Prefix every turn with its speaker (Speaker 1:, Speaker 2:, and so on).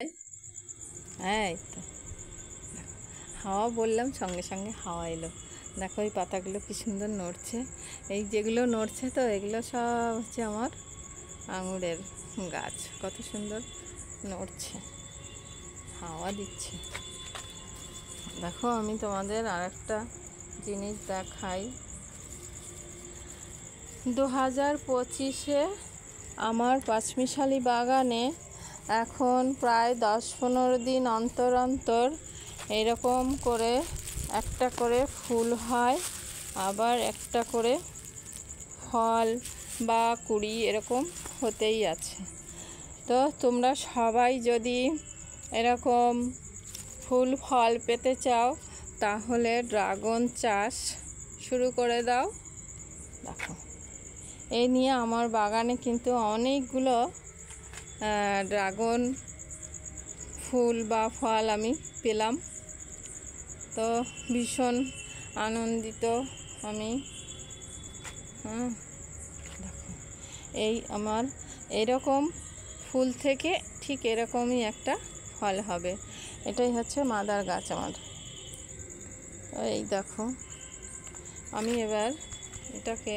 Speaker 1: হ্যাঁ, এই তো হাওয়া বললাম, সঙ্গে সঙ্গে হাওয়া এলো। দেখো এই পাতাগুলো কি সুন্দর নড়ছে। এই যেগুলো নড়ছে তো এগুলো সব হচ্ছে আমার আঙুরের গাছ। কত সুন্দর নড়ছে, হাওয়া দিচ্ছে। দেখো আমি তোমাদের আরেকটা জিনিস দেখাই। 2025-এ আমার পাঁচমিশালি বাগানে এখন প্রায় 10-15 দিন অন্তর অন্তর এরকম করে একটা করে ফুল হয়, আবার একটা করে ফল বা কুড়ি এরকম হতেই আছে। তো তোমরা সবাই যদি এরকম ফুল ফল পেতে চাও তাহলে ড্রাগন চাষ শুরু করে দাও। দেখো এই নিয়ে আমার বাগানে কিন্তু অনেকগুলো ড্রাগন ফুল বা ফল আমি পেলাম। তো ভীষণ আনন্দিত আমি। দেখো এই আমার এরকম ফুল থেকে ঠিক এরকমই একটা ফল হবে। এটাই হচ্ছে মাদার গাছ আমার। এই দেখো আমি এবার এটাকে